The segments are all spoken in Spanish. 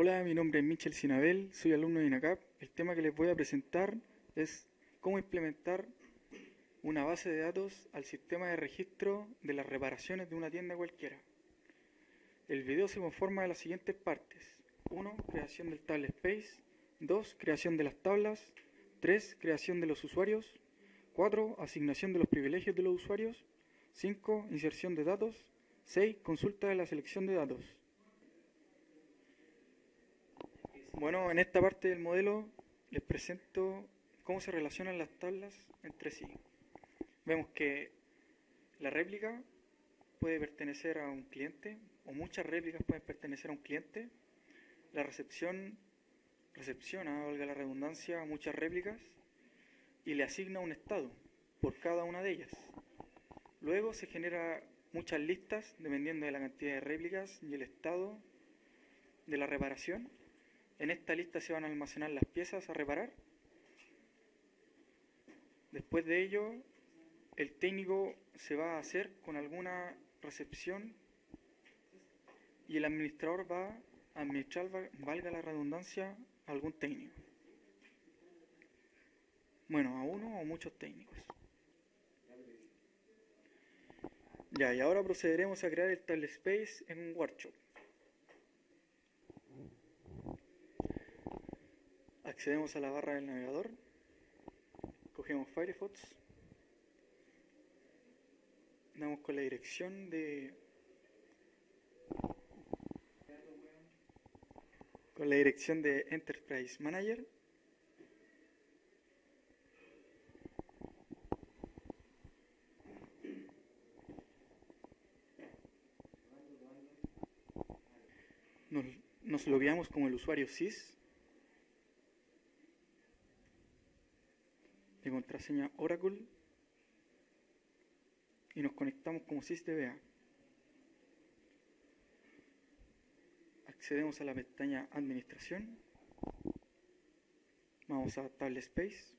Hola, mi nombre es Michel Sinabel, soy alumno de INACAP. El tema que les voy a presentar es cómo implementar una base de datos al sistema de registro de las reparaciones de una tienda cualquiera. El video se conforma de las siguientes partes. 1. Creación del table space. 2. Creación de las tablas. 3. Creación de los usuarios. 4. Asignación de los privilegios de los usuarios. 5. Inserción de datos. 6. Consulta de la selección de datos. Bueno, en esta parte del modelo les presento cómo se relacionan las tablas entre sí. Vemos que la réplica puede pertenecer a un cliente, o muchas réplicas pueden pertenecer a un cliente. La recepciona, valga la redundancia, a muchas réplicas y le asigna un estado por cada una de ellas. Luego se genera muchas listas dependiendo de la cantidad de réplicas y el estado de la reparación. En esta lista se van a almacenar las piezas a reparar. Después de ello, el técnico se va a hacer con alguna recepción y el administrador va a administrar, valga la redundancia, a algún técnico. Bueno, a uno o muchos técnicos. Ya, y ahora procederemos a crear el table space en un workshop. Accedemos a la barra del navegador, cogemos Firefox, damos con la dirección de Enterprise Manager. Nos logueamos como el usuario sys de contraseña Oracle y nos conectamos como sysdba. Accedemos a la pestaña Administración, vamos a Table Space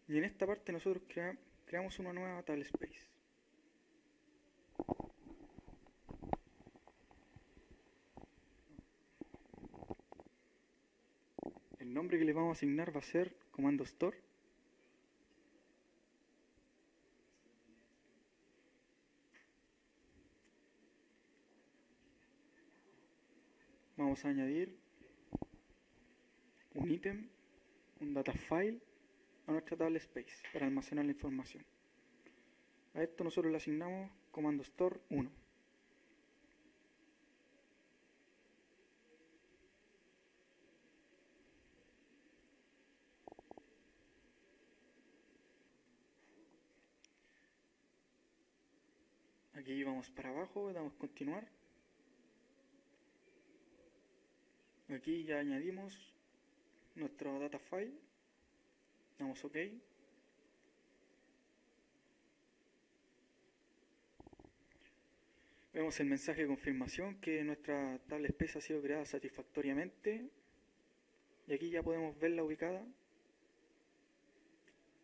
y en esta parte nosotros creamos una nueva Table Space. El nombre que le vamos a asignar va a ser comando store. Vamos a añadir un ítem, un data file a nuestra table space para almacenar la información. A esto nosotros le asignamos comando store 1. Aquí vamos para abajo, damos continuar. Aquí ya añadimos nuestro data file, damos OK. Vemos el mensaje de confirmación que nuestra table space ha sido creada satisfactoriamente y aquí ya podemos verla ubicada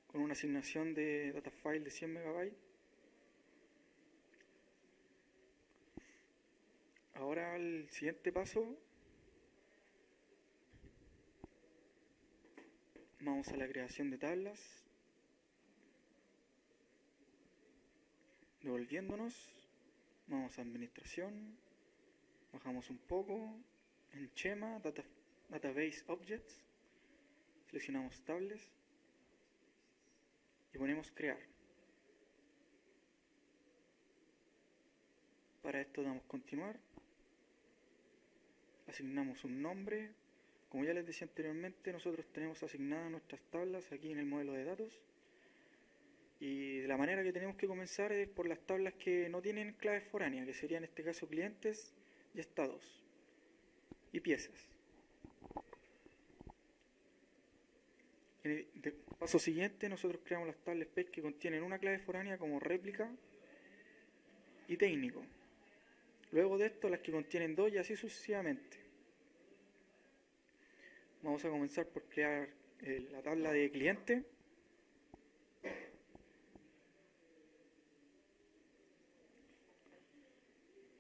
con una asignación de data file de 100 MB. Ahora el siguiente paso, vamos a la creación de tablas, devolviéndonos, vamos a administración, bajamos un poco, en Schema, Database Objects, seleccionamos tables y ponemos crear. Para esto damos continuar, asignamos un nombre. Como ya les decía anteriormente, nosotros tenemos asignadas nuestras tablas aquí en el modelo de datos y de la manera que tenemos que comenzar es por las tablas que no tienen claves foráneas, que serían en este caso clientes y estados y piezas. En el paso siguiente nosotros creamos las tables space que contienen una clave foránea como réplica y técnico. Luego de esto las que contienen dos y así sucesivamente. Vamos a comenzar por crear la tabla de cliente.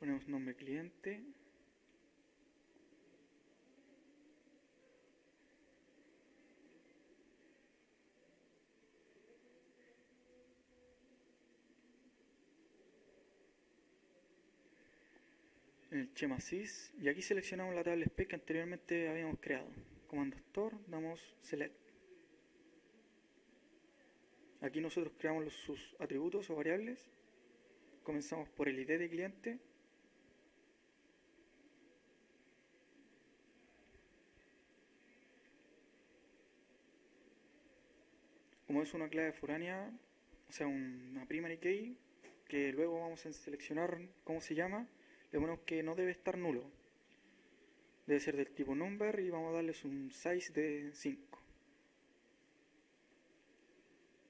Ponemos nombre cliente. En el schema sys, y aquí seleccionamos la tabla spec que anteriormente habíamos creado. Comando store, damos select. Aquí nosotros creamos sus atributos o variables. Comenzamos por el ID de cliente. Como es una clave foránea, o sea, una primary key, que luego vamos a seleccionar cómo se llama, le ponemos que no debe estar nulo. Debe ser del tipo number y vamos a darles un size de 5.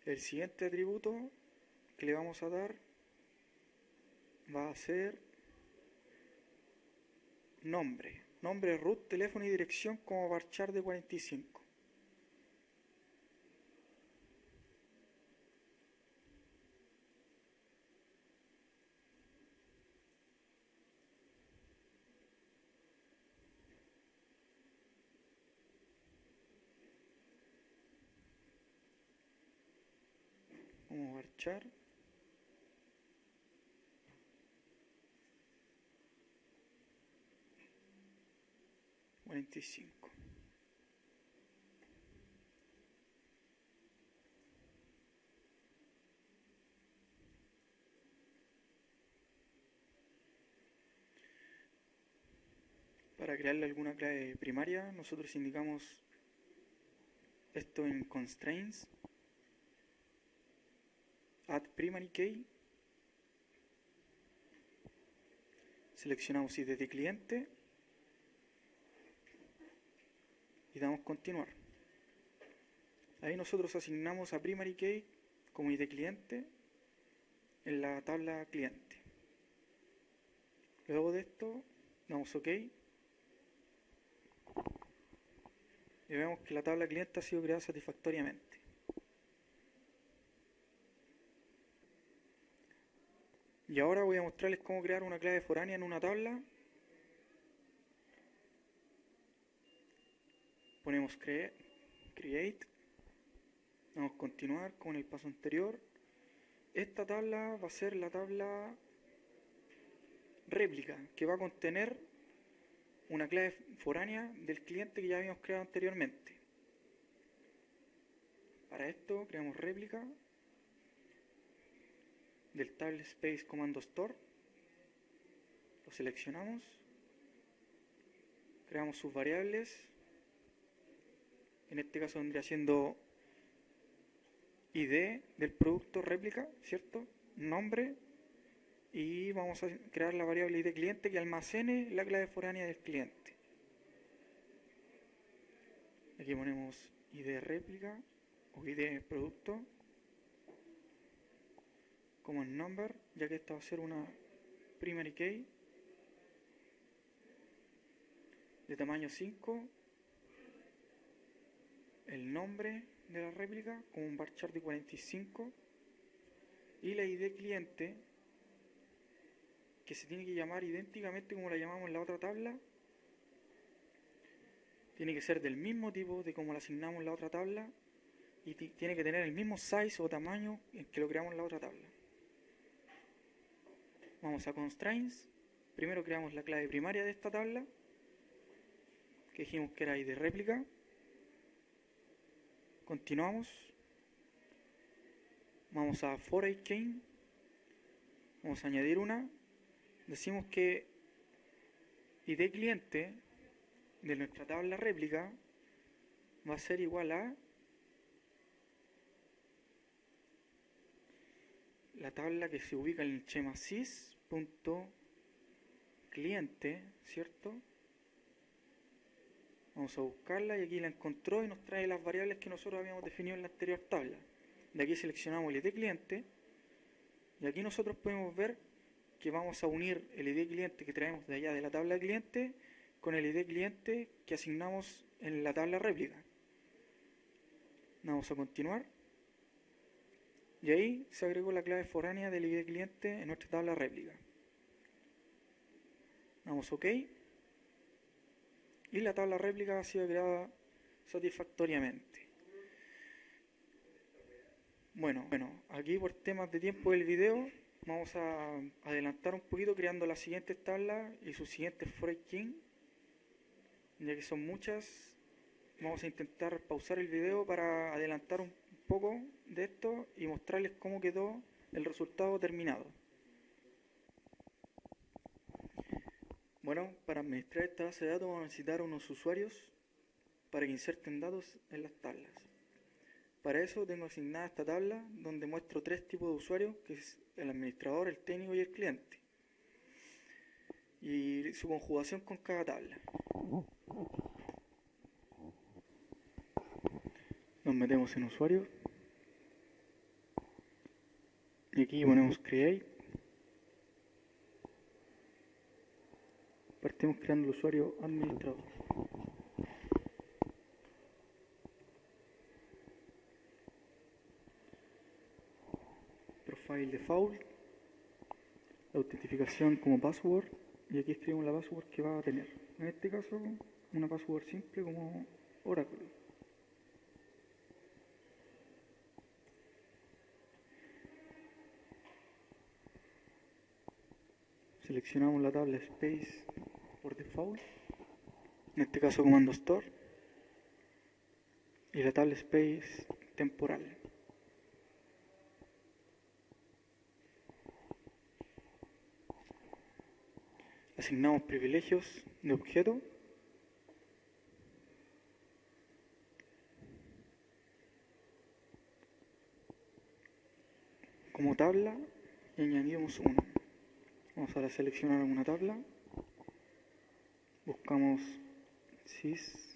El siguiente atributo que le vamos a dar va a ser nombre. Nombre, root, teléfono y dirección como varchar de 45. Vamos a varchar. $45. Para crearle alguna clave primaria, nosotros indicamos esto en constraints, add primary key, seleccionamos ID de cliente y damos continuar. Ahí nosotros asignamos a primary key como ID cliente en la tabla cliente. Luego de esto damos OK y vemos que la tabla cliente ha sido creada satisfactoriamente. Y ahora voy a mostrarles cómo crear una clave foránea en una tabla. Ponemos create, vamos a continuar con el paso anterior. Esta tabla va a ser la tabla réplica, que va a contener una clave foránea del cliente que ya habíamos creado anteriormente. Para esto creamos réplica del table space comando store, lo seleccionamos, creamos sus variables, en este caso vendría siendo ID del producto réplica, ¿cierto? Nombre, y vamos a crear la variable ID cliente que almacene la clave foránea del cliente. Aquí ponemos ID réplica o ID producto como el number, ya que esta va a ser una primary key de tamaño 5, el nombre de la réplica como un varchar de 45 y la ID cliente, que se tiene que llamar idénticamente como la llamamos en la otra tabla. Tiene que ser del mismo tipo de como la asignamos en la otra tabla y tiene que tener el mismo size o tamaño en que lo creamos en la otra tabla. Vamos a constraints. Primero creamos la clave primaria de esta tabla, que dijimos que era ID réplica. Continuamos. Vamos a for each chain. Vamos a añadir una. Decimos que ID cliente de nuestra tabla réplica va a ser igual a la tabla que se ubica en el schema sys.cliente, ¿cierto? Vamos a buscarla y aquí la encontró y nos trae las variables que nosotros habíamos definido en la anterior tabla. De aquí seleccionamos el ID cliente y aquí nosotros podemos ver que vamos a unir el ID cliente que traemos de allá de la tabla de cliente con el ID cliente que asignamos en la tabla réplica. Vamos a continuar. Y ahí se agregó la clave foránea del ID cliente en nuestra tabla réplica. Damos OK. Y la tabla réplica ha sido creada satisfactoriamente. Bueno, aquí por temas de tiempo del video vamos a adelantar un poquito creando las siguientes tablas y sus siguientes foreign, ya que son muchas. Vamos a intentar pausar el video para adelantar un poco de esto y mostrarles cómo quedó el resultado terminado. Bueno, para administrar esta base de datos vamos a necesitar unos usuarios para que inserten datos en las tablas. Para eso tengo asignada esta tabla donde muestro tres tipos de usuarios, que es el administrador, el técnico y el cliente, y su conjugación con cada tabla. Nos metemos en usuarios y aquí ponemos create. Partimos creando el usuario administrador. Profile default, la autentificación como password, y aquí escribimos la password que va a tener. En este caso, una password simple como Oracle. Seleccionamos la tabla Space por default, en este caso comando Store, y la tabla Space temporal. Asignamos privilegios de objeto. Como tabla y añadimos uno. Vamos a seleccionar alguna tabla. Buscamos sys.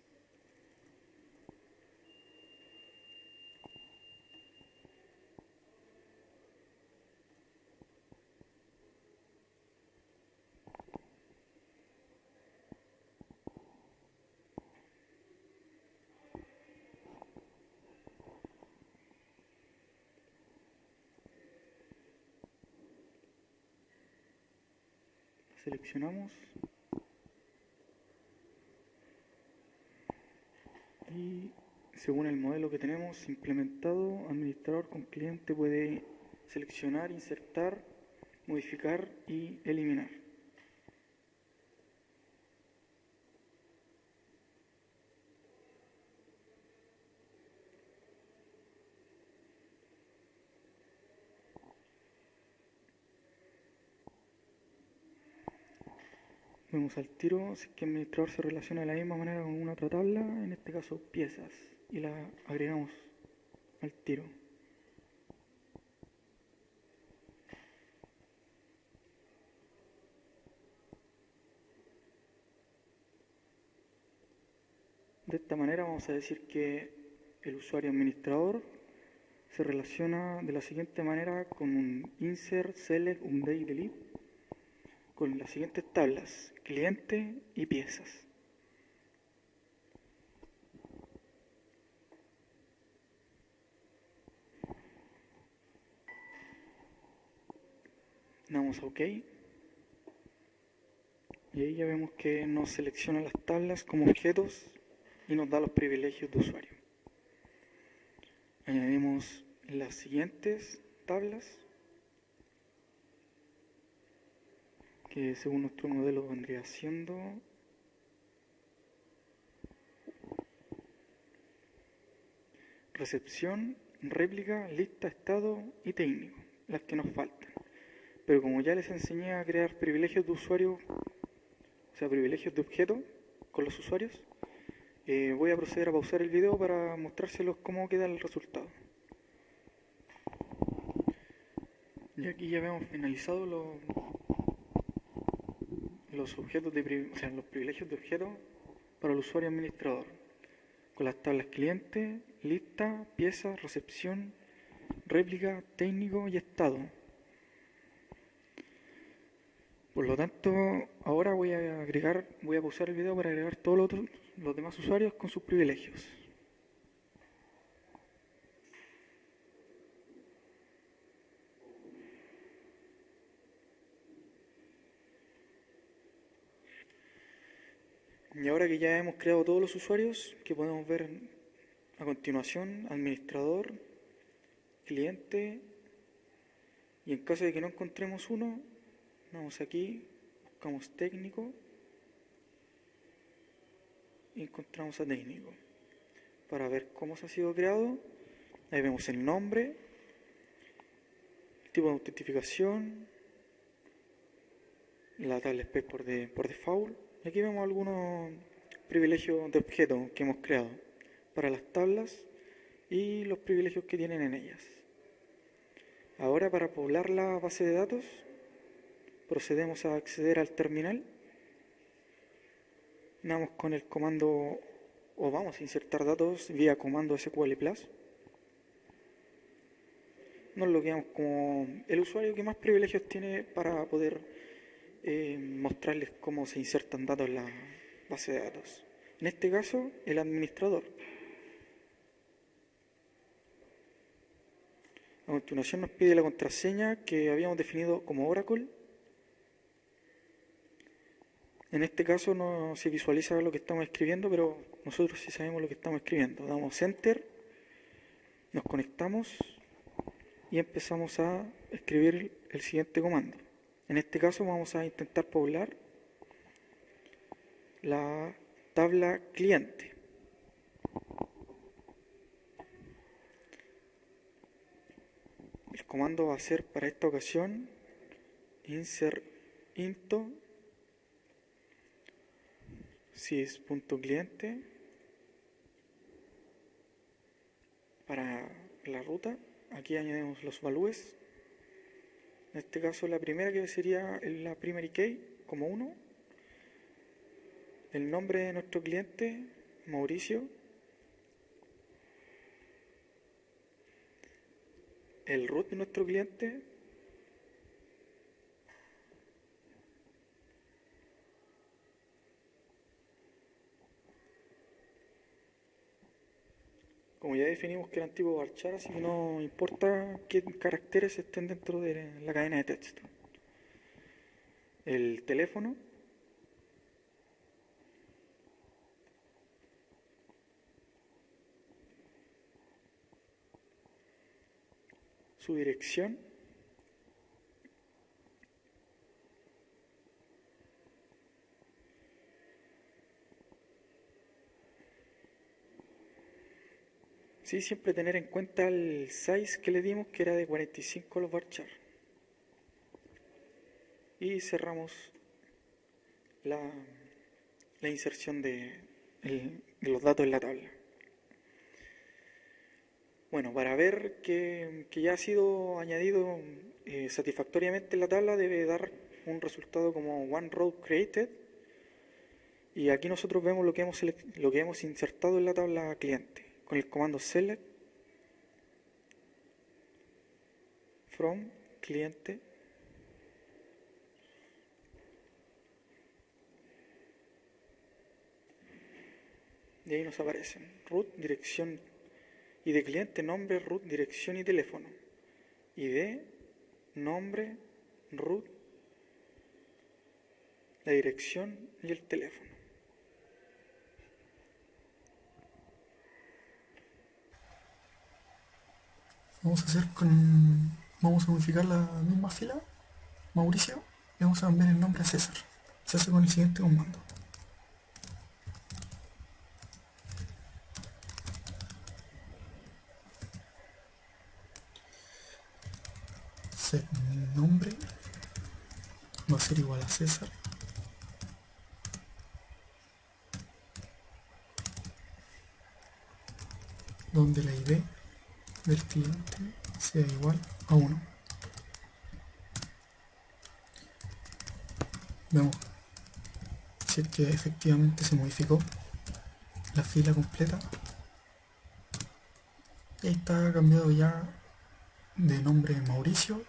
Seleccionamos y según el modelo que tenemos implementado, administrador con cliente puede seleccionar, insertar, modificar y eliminar. Vemos al tiro si es que el administrador se relaciona de la misma manera con una otra tabla, en este caso piezas, y la agregamos al tiro. De esta manera vamos a decir que el usuario administrador se relaciona de la siguiente manera con un insert, select, update y delete, con las siguientes tablas: cliente y piezas. Damos a OK y ahí ya vemos que nos selecciona las tablas como objetos y nos da los privilegios de usuario. Añadimos las siguientes tablas, que según nuestro modelo vendría siendo recepción, réplica, lista, estado y técnico, las que nos faltan. Pero como ya les enseñé a crear privilegios de usuario, o sea, privilegios de objeto con los usuarios, voy a proceder a pausar el video para mostrárselos cómo queda el resultado. Y aquí ya hemos finalizado los objetos los privilegios de objeto para el usuario administrador, con las tablas cliente, lista, pieza, recepción, réplica, técnico y estado. Por lo tanto, ahora voy a pausar el video para agregar todos los demás usuarios con sus privilegios. Y ahora que ya hemos creado todos los usuarios que podemos ver a continuación, administrador, cliente, y en caso de que no encontremos uno, vamos aquí, buscamos técnico y encontramos a técnico. Para ver cómo se ha sido creado, ahí vemos el nombre, el tipo de autentificación, la tabla spec por default. Y aquí vemos algunos privilegios de objeto que hemos creado para las tablas y los privilegios que tienen en ellas. Ahora, para poblar la base de datos, procedemos a acceder al terminal. Vamos con el comando, o vamos a insertar datos vía comando SQL Plus. Nos logueamos como el usuario que más privilegios tiene para poder mostrarles cómo se insertan datos en la base de datos. En este caso, el administrador. A continuación nos pide la contraseña que habíamos definido como Oracle. En este caso no se visualiza lo que estamos escribiendo, pero nosotros sí sabemos lo que estamos escribiendo. Damos Enter, nos conectamos y empezamos a escribir el siguiente comando. En este caso vamos a intentar poblar la tabla cliente. El comando va a ser para esta ocasión insert into sys.cliente para la ruta. Aquí añadimos los values. En este caso la primera que sería la primary key como 1. El nombre de nuestro cliente, Mauricio. El root de nuestro cliente. Como ya definimos que era antiguo varchar, así que no importa qué caracteres estén dentro de la cadena de texto. El teléfono. Su dirección. Sí, siempre tener en cuenta el size que le dimos, que era de 45 los varchar. Y cerramos la inserción de los datos en la tabla. Bueno, para ver que ya ha sido añadido satisfactoriamente en la tabla, debe dar un resultado como one row created. Y aquí nosotros vemos lo que hemos insertado en la tabla cliente con el comando select from cliente. Y ahí nos aparecen root, dirección, y de cliente, nombre, root, dirección y teléfono. ID, nombre, root, la dirección y el teléfono. Vamos a modificar la misma fila, Mauricio, y vamos a cambiar el nombre a César. Se hace con el siguiente comando. Set nombre va a ser igual a César. Donde la ID del cliente sea igual a 1. Vemos si es que efectivamente se modificó la fila completa. Y ahí está cambiado ya de nombre Mauricio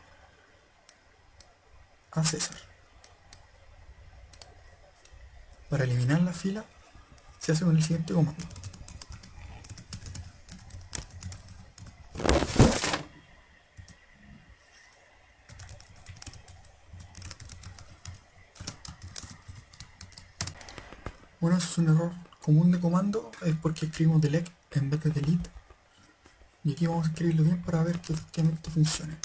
a César. Para eliminar la fila se hace con el siguiente comando. Bueno, eso es un error común de comando, es porque escribimos delete en vez de delete. Y aquí vamos a escribirlo bien para ver que efectivamente funcione.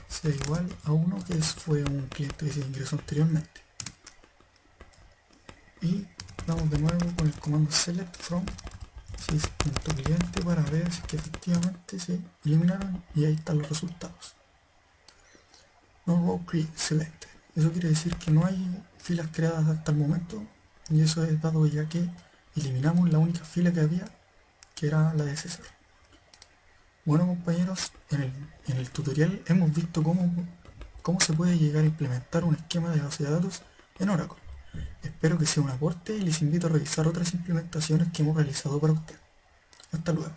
Sea igual a 1, que fue un cliente que se ingresó anteriormente. Y vamos de nuevo con el comando select from sys.cliente para ver si que efectivamente se eliminaron, y ahí están los resultados. No row create select. Eso quiere decir que no hay filas creadas hasta el momento, y eso es dado ya que eliminamos la única fila que había, que era la de César. Bueno, compañeros, en el tutorial hemos visto cómo se puede llegar a implementar un esquema de base de datos en Oracle. Espero que sea un aporte y les invito a revisar otras implementaciones que hemos realizado para usted. Hasta luego.